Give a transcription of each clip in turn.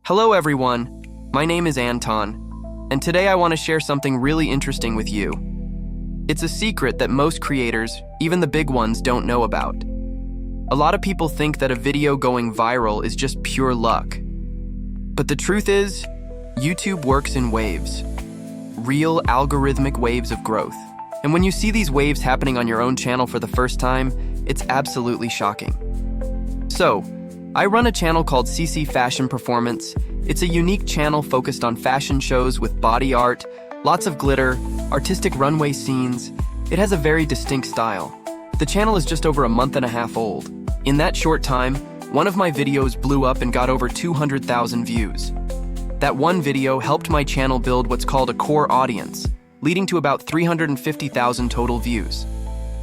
Hello everyone, my name is Anton, and today I want to share something really interesting with you. It's a secret that most creators, even the big ones, don't know about. A lot of people think that a video going viral is just pure luck. But the truth is, YouTube works in waves. Real algorithmic waves of growth. And when you see these waves happening on your own channel for the first time, it's absolutely shocking. So, I run a channel called CC Fashion Performance. It's a unique channel focused on fashion shows with body art, lots of glitter, artistic runway scenes. It has a very distinct style. The channel is just over a month and a half old. In that short time, one of my videos blew up and got over 200,000 views. That one video helped my channel build what's called a core audience, leading to about 350,000 total views.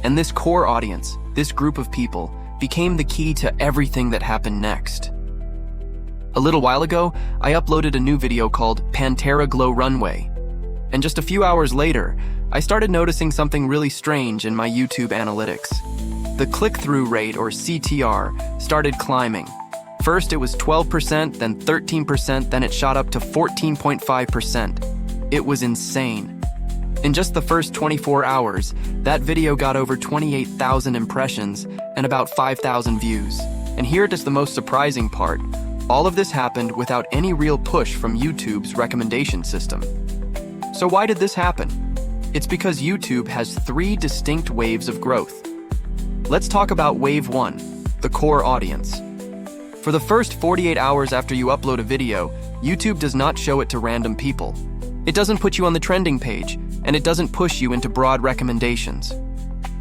And this core audience, this group of people, became the key to everything that happened next. A little while ago, I uploaded a new video called Pantera Glow Runway. And just a few hours later, I started noticing something really strange in my YouTube analytics. The click-through rate, or CTR, started climbing. First it was 12%, then 13%, then it shot up to 14.5%. It was insane. In just the first 24 hours, that video got over 28,000 impressions and about 5,000 views. And here is the most surprising part. All of this happened without any real push from YouTube's recommendation system. So why did this happen? It's because YouTube has 3 distinct waves of growth. Let's talk about Wave 1, the core audience. For the first 48 hours after you upload a video, YouTube does not show it to random people. It doesn't put you on the trending page, and it doesn't push you into broad recommendations.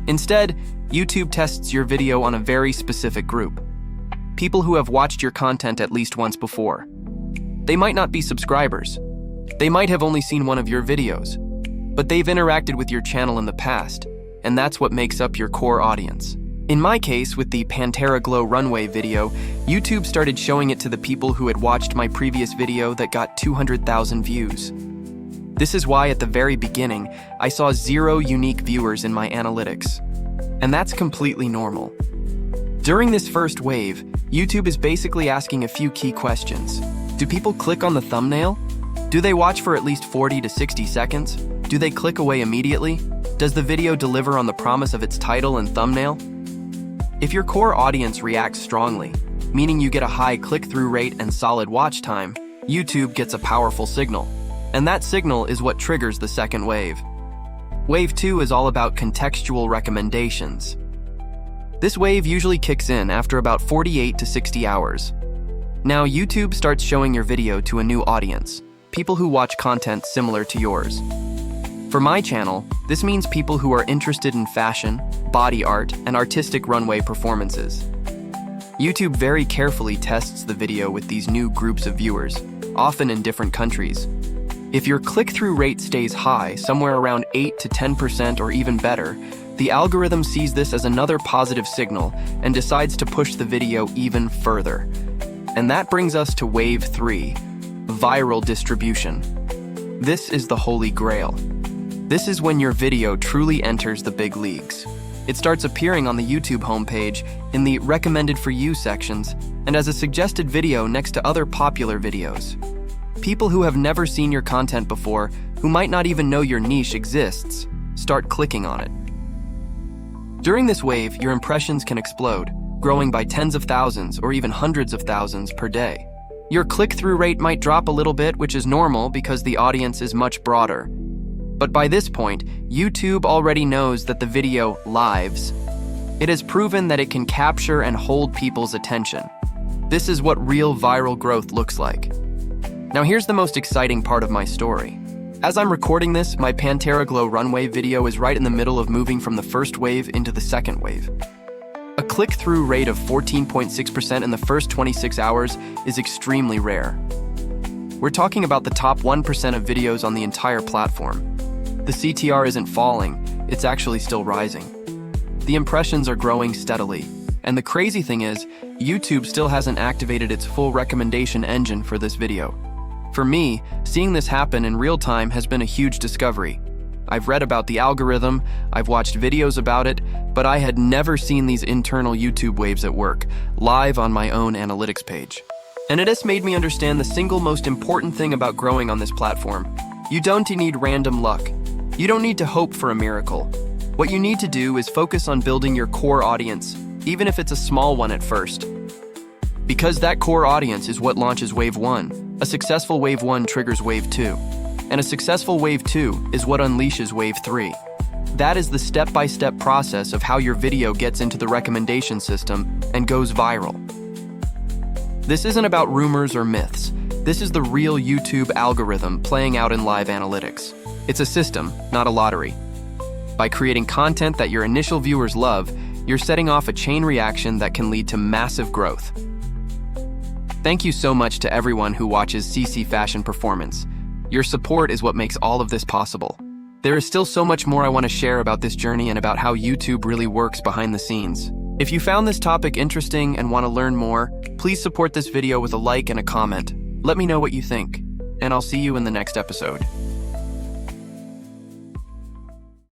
Instead, YouTube tests your video on a very specific group. People who have watched your content at least once before. They might not be subscribers. They might have only seen one of your videos, but they've interacted with your channel in the past, and that's what makes up your core audience. In my case, with the Pantera Glow Runway video, YouTube started showing it to the people who had watched my previous video that got 200,000 views. This is why at the very beginning, I saw 0 unique viewers in my analytics. And that's completely normal. During this first wave, YouTube is basically asking a few key questions. Do people click on the thumbnail? Do they watch for at least 40 to 60 seconds? Do they click away immediately? Does the video deliver on the promise of its title and thumbnail? If your core audience reacts strongly, meaning you get a high click-through rate and solid watch time, YouTube gets a powerful signal. And that signal is what triggers the second wave. Wave 2 is all about contextual recommendations. This wave usually kicks in after about 48 to 60 hours. Now YouTube starts showing your video to a new audience, people who watch content similar to yours. For my channel, this means people who are interested in fashion, body art, and artistic runway performances. YouTube very carefully tests the video with these new groups of viewers, often in different countries. If your click-through rate stays high, somewhere around 8 to 10% or even better, the algorithm sees this as another positive signal and decides to push the video even further. And that brings us to Wave 3, viral distribution. This is the holy grail. This is when your video truly enters the big leagues. It starts appearing on the YouTube homepage in the Recommended for You sections and as a suggested video next to other popular videos. People who have never seen your content before, who might not even know your niche exists, start clicking on it. During this wave, your impressions can explode, growing by tens of thousands or even hundreds of thousands per day. Your click-through rate might drop a little bit, which is normal because the audience is much broader. But by this point, YouTube already knows that the video lives. It has proven that it can capture and hold people's attention. This is what real viral growth looks like. Now here's the most exciting part of my story. As I'm recording this, my Pantera Glow Runway video is right in the middle of moving from the first wave into the second wave. A click-through rate of 14.6% in the first 26 hours is extremely rare. We're talking about the top 1% of videos on the entire platform. The CTR isn't falling, it's actually still rising. The impressions are growing steadily. And the crazy thing is, YouTube still hasn't activated its full recommendation engine for this video. For me, seeing this happen in real time has been a huge discovery. I've read about the algorithm, I've watched videos about it, but I had never seen these internal YouTube waves at work, live on my own analytics page. And it has made me understand the single most important thing about growing on this platform. You don't need random luck. You don't need to hope for a miracle. What you need to do is focus on building your core audience, even if it's a small one at first. Because that core audience is what launches Wave 1. A successful Wave 1 triggers Wave 2. And a successful Wave 2 is what unleashes Wave 3. That is the step-by-step process of how your video gets into the recommendation system and goes viral. This isn't about rumors or myths. This is the real YouTube algorithm playing out in live analytics. It's a system, not a lottery. By creating content that your initial viewers love, you're setting off a chain reaction that can lead to massive growth. Thank you so much to everyone who watches CC Fashion Performance. Your support is what makes all of this possible. There is still so much more I want to share about this journey and about how YouTube really works behind the scenes. If you found this topic interesting and want to learn more, please support this video with a like and a comment. Let me know what you think, and I'll see you in the next episode.